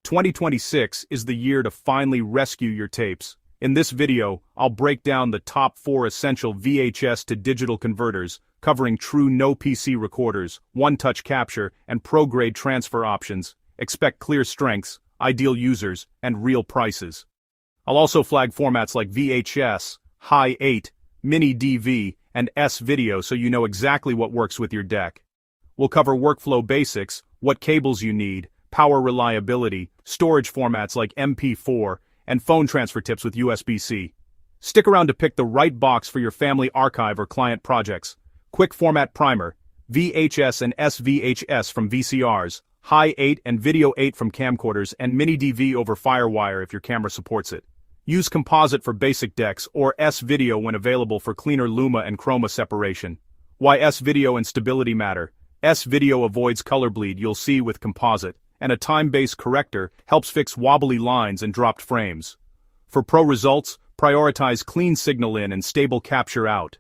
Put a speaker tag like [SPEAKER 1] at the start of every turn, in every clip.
[SPEAKER 1] 2026 is the year to finally rescue your tapes. In this video, I'll break down the top 4 essential VHS to digital converters, covering true no-PC recorders, one-touch capture, and pro-grade transfer options. Expect clear strengths, ideal users, and real prices. I'll also flag formats like VHS, High 8, Mini DV, and S-Video so you know exactly what works with your deck. We'll cover workflow basics, what cables you need, power reliability, storage formats like MP4, and phone transfer tips with USB-C. Stick around to pick the right box for your family archive or client projects. Quick format primer, VHS and SVHS from VCRs, High 8 and Video 8 from camcorders, and Mini DV over FireWire if your camera supports it. Use composite for basic decks or S-Video when available for cleaner luma and chroma separation. Why S-Video and stability matter. S-Video avoids color bleed you'll see with composite, and a time-based corrector helps fix wobbly lines and dropped frames. For pro results, prioritize clean signal in and stable capture out.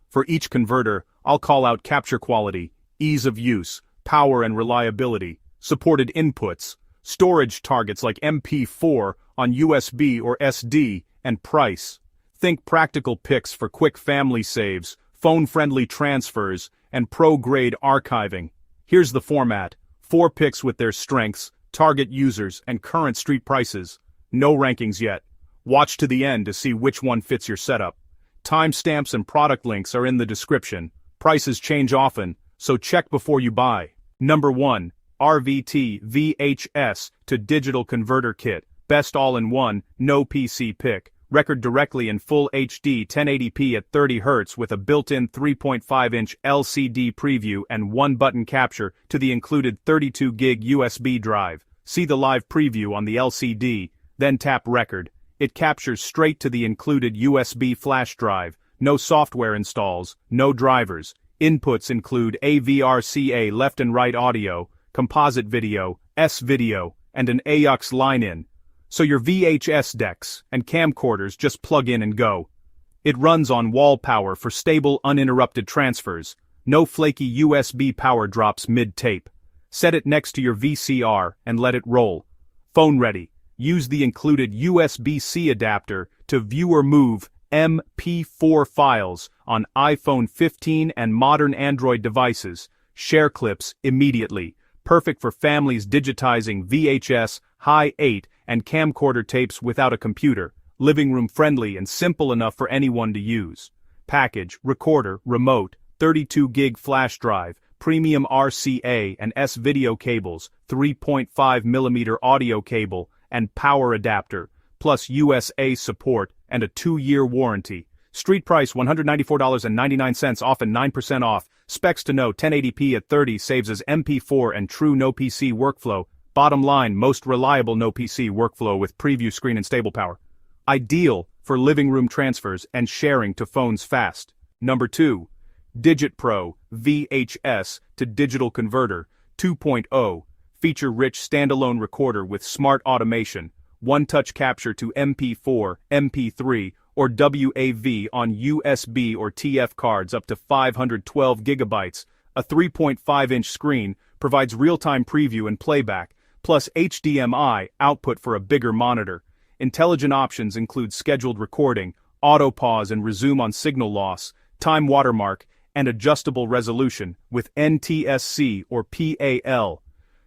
[SPEAKER 1] For each converter, I'll call out capture quality, ease of use, power and reliability, supported inputs, storage targets like MP4 on USB or SD, and price. Think practical picks for quick family saves, phone-friendly transfers, and pro-grade archiving. Here's the format. 4 picks with their strengths, target users, and current street prices. No rankings yet. Watch to the end to see which one fits your setup. Timestamps and product links are in the description. Prices change often, so check before you buy. Number 1. RVT VHS to digital converter kit. Best all-in-one, no PC pick. Record directly in full HD 1080p at 30 Hz with a built-in 3.5-inch LCD preview and 1-button capture to the included 32GB USB drive. See the live preview on the LCD, then tap record. It captures straight to the included USB flash drive. No software installs, no drivers. Inputs include AVRCA left and right audio, composite video, S-Video, and an AUX line-in. So your VHS decks and camcorders just plug in and go. It runs on wall power for stable uninterrupted transfers. No flaky USB power drops mid-tape. Set it next to your VCR and let it roll. Phone ready. Use the included USB-C adapter to view or move MP4 files on iPhone 15 and modern Android devices. Share clips immediately. Perfect for families digitizing VHS, High 8, and camcorder tapes without a computer. Living room friendly and simple enough for anyone to use. Package, recorder, remote, 32GB flash drive, premium RCA and S-Video cables, 3.5mm audio cable, and power adapter, plus USA support and a 2-year warranty. Street price $194.99 off and 9% off. Specs to know 1080p at 30 saves as MP4 and true no PC workflow. Bottom line, most reliable no PC workflow with preview screen and stable power. Ideal for living room transfers and sharing to phones fast. Number 2. digitpro VHS to digital converter 2.0. Feature-rich standalone recorder with smart automation. One-touch capture to MP4, MP3, or WAV on USB or TF cards up to 512GB. A 3.5-inch screen provides real-time preview and playback, plus HDMI output for a bigger monitor. Intelligent options include scheduled recording, auto pause and resume on signal loss, time watermark, and adjustable resolution with NTSC or PAL.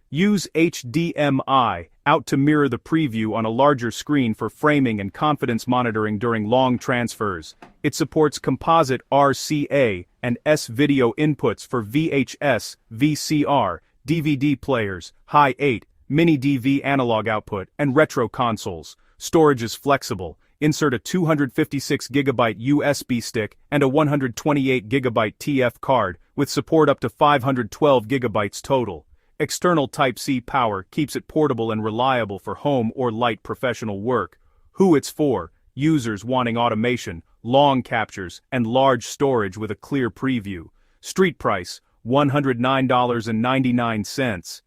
[SPEAKER 1] Use HDMI out to mirror the preview on a larger screen for framing and confidence monitoring during long transfers. It supports composite RCA and S-Video inputs for VHS, VCR, DVD players, High 8, Mini DV analog output, and retro consoles. Storage is flexible. Insert a 256GB USB stick and a 128GB TF card with support up to 512GB total. External Type-C power keeps it portable and reliable for home or light professional work. Who it's for: users wanting automation, long captures, and large storage with a clear preview. Street price, $109.99.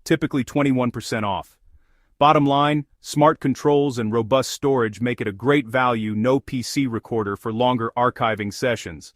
[SPEAKER 1] Typically 21% off. Bottom line, smart controls and robust storage make it a great value no PC recorder for longer archiving sessions.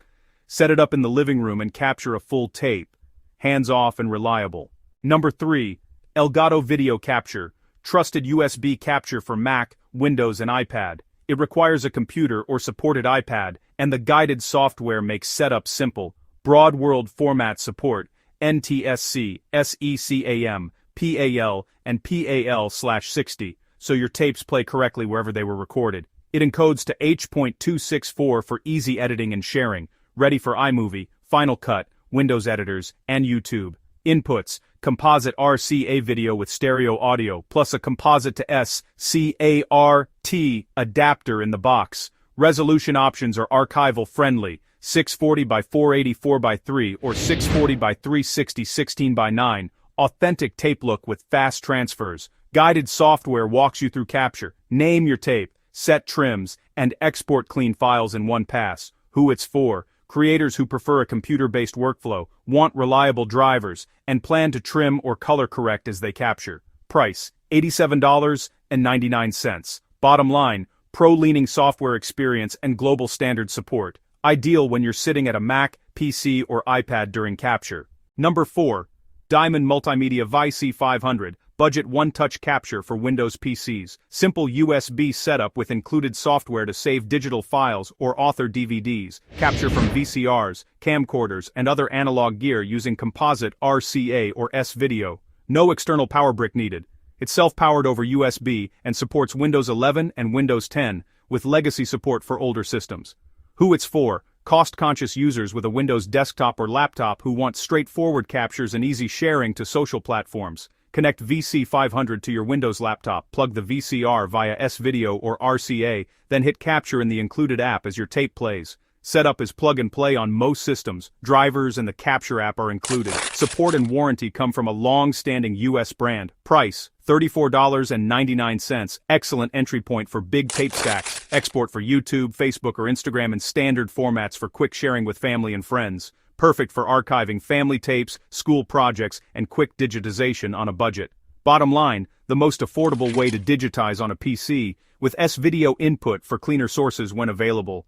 [SPEAKER 1] Set it up in the living room and capture a full tape. Hands-off and reliable. Number 3. Elgato Video Capture trusted USB capture for Mac, Windows and iPad. It requires a computer or supported iPad, and the guided software makes setup simple. Broad world format support, NTSC, SECAM, PAL, and PAL/60, so your tapes play correctly wherever they were recorded. It encodes to H.264 for easy editing and sharing, ready for iMovie, Final Cut, Windows editors, and YouTube. Inputs: composite RCA video with stereo audio, plus a composite to SCART adapter in the box. Resolution options are archival friendly, 640 by 484 by 3 or 640 by 360 16 by 9, authentic tape look with fast transfers. Guided software walks you through capture, name your tape, set trims, and export clean files in one pass. Who it's for: creators who prefer a computer-based workflow, want reliable drivers, and plan to trim or color correct as they capture. Price: $87.99. Bottom line: pro-leaning software experience and global standard support. Ideal when you're sitting at a Mac, PC, or iPad during capture. Number 4. Diamond Multimedia VHS, budget one-touch capture for Windows PCs. Simple USB setup with included software to save digital files or author DVDs. Capture from VCRs, camcorders, and other analog gear using composite RCA or S-video. No external power brick needed. It's self-powered over USB and supports Windows 11 and Windows 10, with legacy support for older systems. Who it's for: cost-conscious users with a Windows desktop or laptop who want straightforward captures and easy sharing to social platforms. Connect VC500 to your Windows laptop, plug the VCR via S-video or RCA, then hit capture in the included app as your tape plays. Setup is plug and play on most systems. Drivers and the capture app are included. Support and warranty come from a long-standing US brand. Price: $34.99. Excellent entry point for big tape stacks. Export for YouTube, Facebook or Instagram in standard formats for quick sharing with family and friends. Perfect for archiving family tapes, school projects, and quick digitization on a budget. Bottom line: the most affordable way to digitize on a PC, with S-video input for cleaner sources when available.